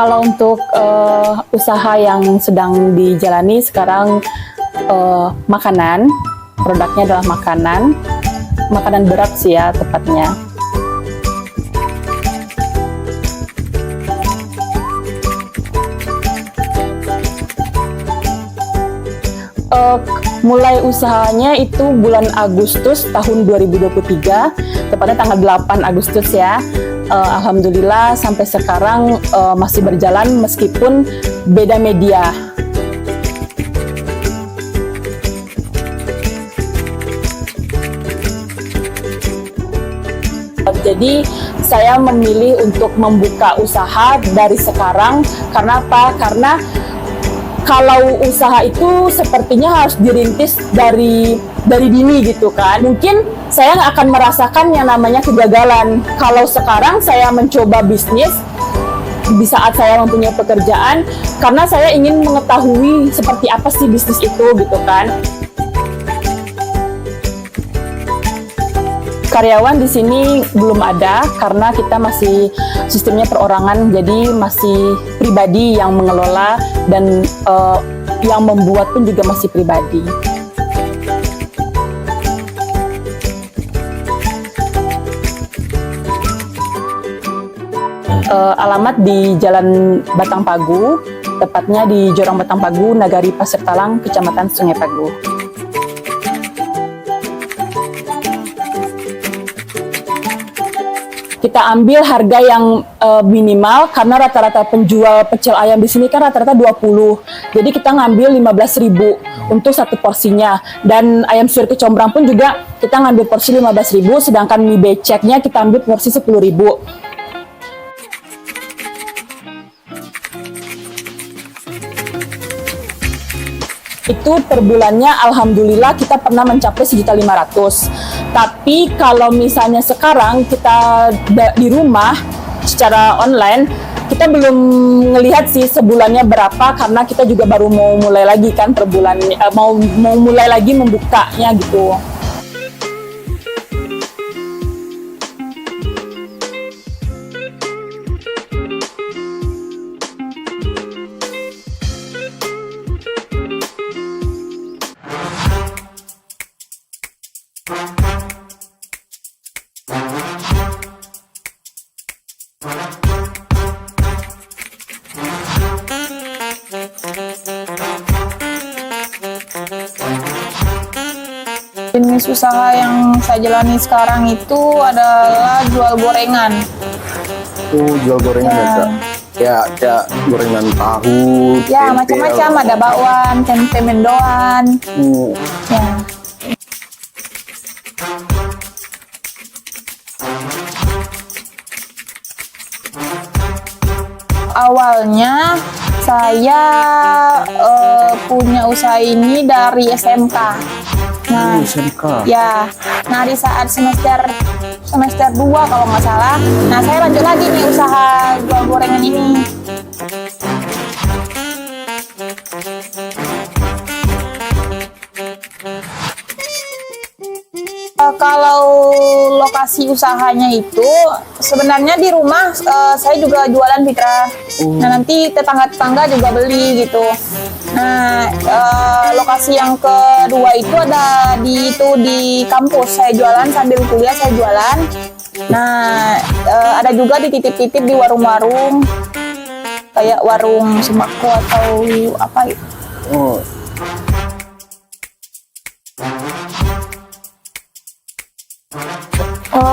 Kalau untuk usaha yang sedang dijalani sekarang makanan, produknya adalah makanan berat sih ya tepatnya. Mulai usahanya itu bulan Agustus tahun 2023, tepatnya tanggal 8 Agustus ya. Alhamdulillah sampai sekarang masih berjalan meskipun beda media. Jadi saya memilih untuk membuka usaha dari sekarang. Karena apa? Karena kalau usaha itu sepertinya harus dirintis dari dini gitu kan. Mungkin saya nggak akan merasakan yang namanya kegagalan. Kalau sekarang saya mencoba bisnis di saat saya mempunyai pekerjaan, karena saya ingin mengetahui seperti apa sih bisnis itu gitu kan. Karyawan di sini belum ada karena kita masih sistemnya perorangan, jadi masih pribadi yang mengelola dan yang membuat pun juga masih pribadi. Alamat di Jalan Batang Pagu, tepatnya di Jorong Batang Pagu, Nagari Pasir Talang, Kecamatan Sungai Pagu. Kita ambil harga yang minimal karena rata-rata penjual pecel ayam di sini kan rata-rata 20. Jadi kita ngambil 15.000 untuk satu porsinya. Dan ayam suwir kecombrang pun juga kita ngambil porsi 15.000, sedangkan mie beceknya kita ambil porsi 10.000. Itu per bulannya alhamdulillah kita pernah mencapai 1.500.000. Tapi kalau misalnya sekarang kita di rumah secara online, kita belum ngelihat sih sebulannya berapa karena kita juga baru mau mulai lagi kan per bulan, mau mulai lagi membukanya gitu. Jenis usaha yang saya jalani sekarang itu adalah jual gorengan. Oh, jual gorengan ya? Ya, gorengan tahu. Ya, macam-macam, ada bakwan, tempe mendoan. Ya. Awalnya saya punya usaha ini dari SMK. Nah, SMK. Ya, nah di saat semester 2 kalau nggak salah, nah saya lanjut lagi nih usaha jual gorengan ini. Kalau lokasi usahanya itu sebenarnya di rumah saya juga jualan Fitra. Nah nanti tetangga-tetangga juga beli gitu. Nah lokasi yang kedua itu ada di kampus, saya jualan sambil kuliah saya jualan. Nah ada juga dititip-titip di warung-warung kayak warung sembako atau apa gitu. Oh.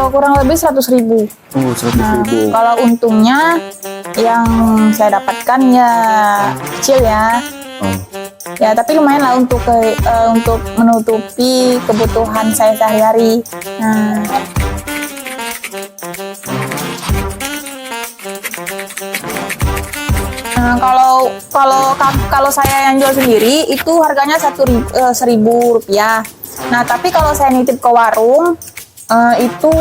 Kurang lebih 100.000. Oh, 100.000. Kalau untungnya yang saya dapatkan ya kecil ya. Ya tapi lumayan lah untuk menutupi kebutuhan saya sehari-hari. Nah, kalau saya yang jual sendiri itu harganya 1.000 rupiah. Nah tapi kalau saya nitip ke warung itu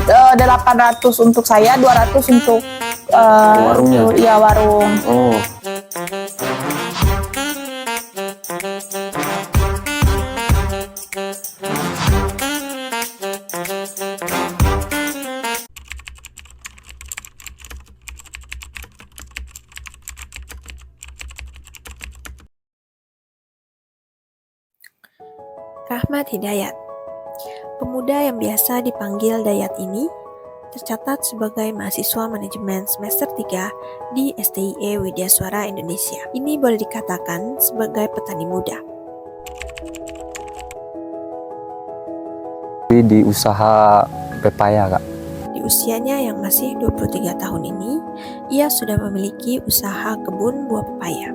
800 untuk saya, 200 untuk warungnya. Ya warung. Oh. Rahmat Hidayat. Pemuda yang biasa dipanggil Dayat ini tercatat sebagai mahasiswa manajemen semester 3 di STIE Widyaswara Indonesia. Ini boleh dikatakan sebagai petani muda. Di usaha pepaya, Kak. Di usianya yang masih 23 tahun ini, ia sudah memiliki usaha kebun buah pepaya.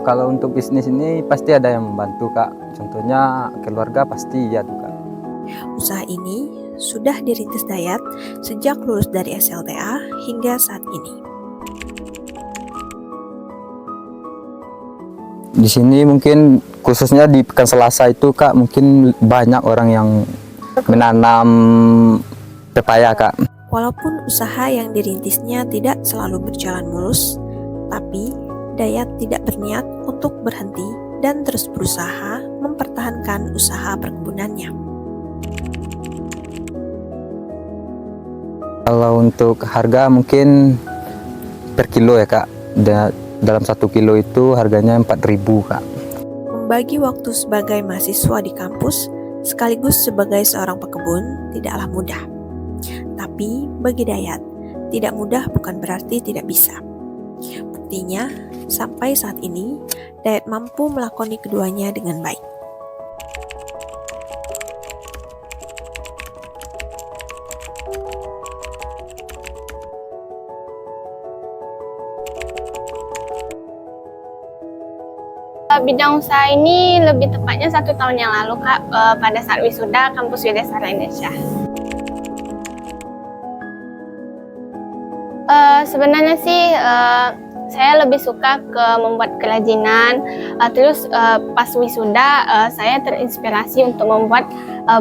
Kalau untuk bisnis ini pasti ada yang membantu, Kak. Contohnya keluarga pasti ya tuh, Kak. Usaha ini sudah dirintis Dayat sejak lulus dari SLTA hingga saat ini. Di sini mungkin khususnya di Pekan Selasa itu, Kak, mungkin banyak orang yang menanam pepaya, Kak. Walaupun usaha yang dirintisnya tidak selalu berjalan mulus, tapi Dayat tidak berniat untuk berhenti dan terus berusaha mempertahankan usaha perkebunannya. Kalau untuk harga mungkin per kilo ya, Kak. Dalam 1 kilo itu harganya 4.000, Kak. Membagi waktu sebagai mahasiswa di kampus sekaligus sebagai seorang pekebun tidaklah mudah. Tapi bagi Dayat, tidak mudah bukan berarti tidak bisa. Buktinya, sampai saat ini, Dayat mampu melakoni keduanya dengan baik. Bidang usaha ini lebih tepatnya 1 tahun yang lalu, Kak, pada saat wisuda kampus Widyaswara Indonesia. Sebenarnya sih saya lebih suka ke membuat kerajinan. Terus pas wisuda saya terinspirasi untuk membuat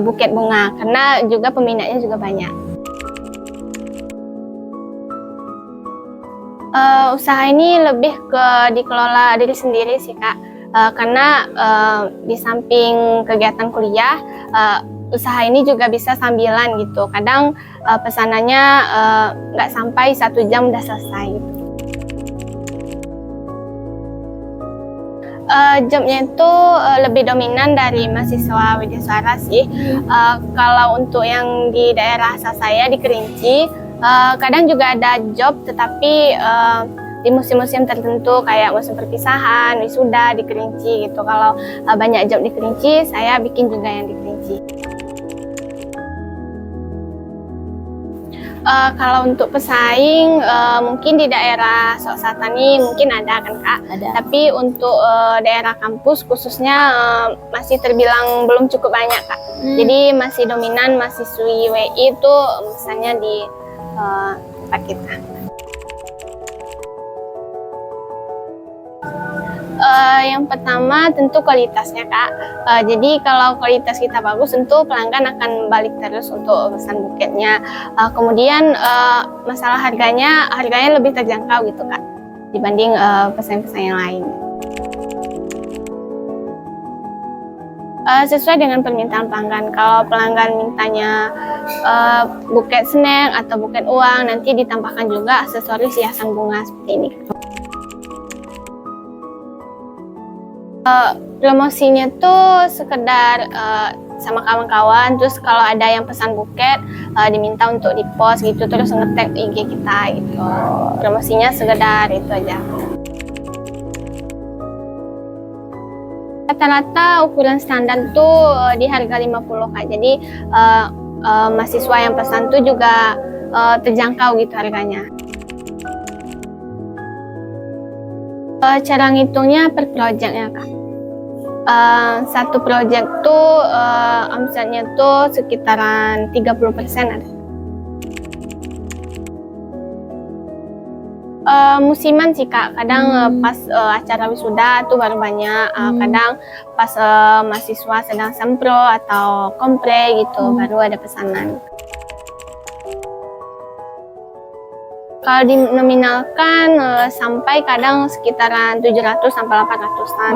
buket bunga karena juga peminatnya juga banyak. Usaha ini lebih ke dikelola diri sendiri sih, Kak. Karena di samping kegiatan kuliah, usaha ini juga bisa sambilan gitu. Kadang pesanannya nggak sampai 1 jam udah selesai gitu. Jobnya itu lebih dominan dari mahasiswa Widyaswara sih. Kalau untuk yang di daerah asal saya di Kerinci, kadang juga ada job, tetapi di musim-musim tertentu kayak musim perpisahan, wisuda di Kerinci gitu. Kalau banyak job di Kerinci, saya bikin juga yang di Kerinci. Kalau untuk pesaing, mungkin di daerah Soksatani mungkin ada kan, Kak? Ada. Tapi untuk daerah kampus khususnya masih terbilang belum cukup banyak, Kak. Jadi masih dominan mahasiswi WI itu misalnya di tempat kita. Yang pertama tentu kualitasnya, Kak. Jadi kalau kualitas kita bagus, tentu pelanggan akan balik terus untuk pesan buketnya. Kemudian masalah harganya lebih terjangkau gitu, Kak, dibanding pesan-pesan yang lain. Sesuai dengan permintaan pelanggan. Kalau pelanggan mintanya buket snack atau buket uang, nanti ditambahkan juga aksesoris hiasan bunga seperti ini. Promosinya tuh sekedar sama kawan-kawan, terus kalau ada yang pesan buket diminta untuk di-post gitu, terus nge-tag IG kita gitu. Promosinya sekedar itu aja. Rata-rata ukuran standar tuh di harga 50, Kak. Jadi mahasiswa yang pesan tuh juga terjangkau gitu harganya. Cara ngitungnya per projectnya, Kak. Satu project tuh omsetnya tuh sekitaran 30% ada. Musiman sih, Kak. Kadang pas acara wisuda tuh baru banyak. Kadang pas mahasiswa sedang sempro atau kompre gitu baru ada pesanan. Kalau dinominalkan sampai kadang sekitaran 700 sampai 800-an.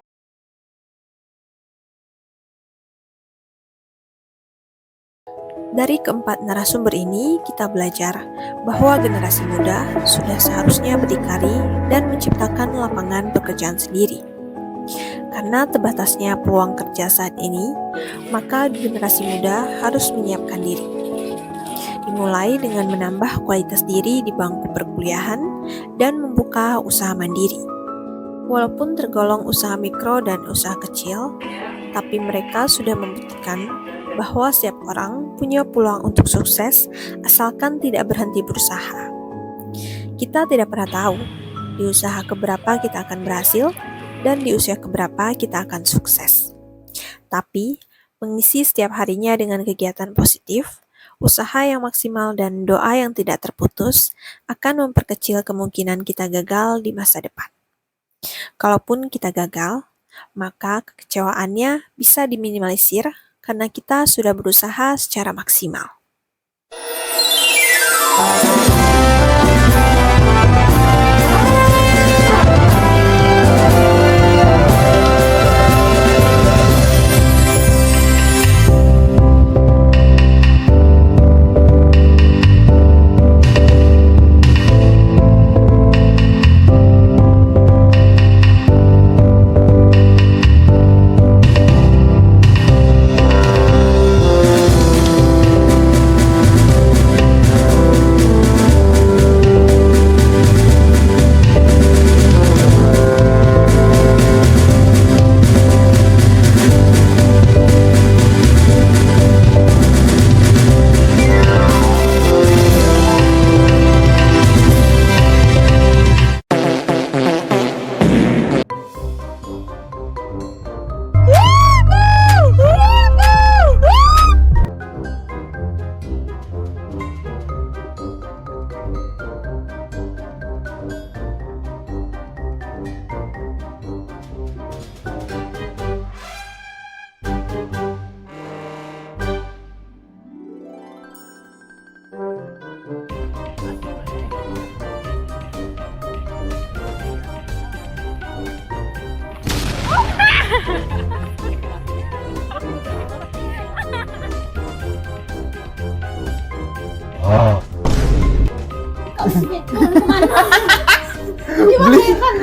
Dari keempat narasumber ini, kita belajar bahwa generasi muda sudah seharusnya berdikari dan menciptakan lapangan pekerjaan sendiri. Karena terbatasnya peluang kerja saat ini, maka generasi muda harus menyiapkan diri. Dimulai dengan menambah kualitas diri di bangku perkuliahan dan membuka usaha mandiri. Walaupun tergolong usaha mikro dan usaha kecil, tapi mereka sudah membuktikan bahwa setiap orang punya peluang untuk sukses asalkan tidak berhenti berusaha. Kita tidak pernah tahu di usaha keberapa kita akan berhasil dan di usia keberapa kita akan sukses. Tapi, mengisi setiap harinya dengan kegiatan positif, usaha yang maksimal dan doa yang tidak terputus akan memperkecil kemungkinan kita gagal di masa depan. Kalaupun kita gagal, maka kekecewaannya bisa diminimalisir karena kita sudah berusaha secara maksimal.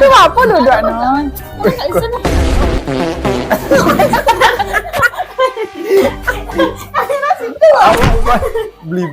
Itu apa duduk non? Beli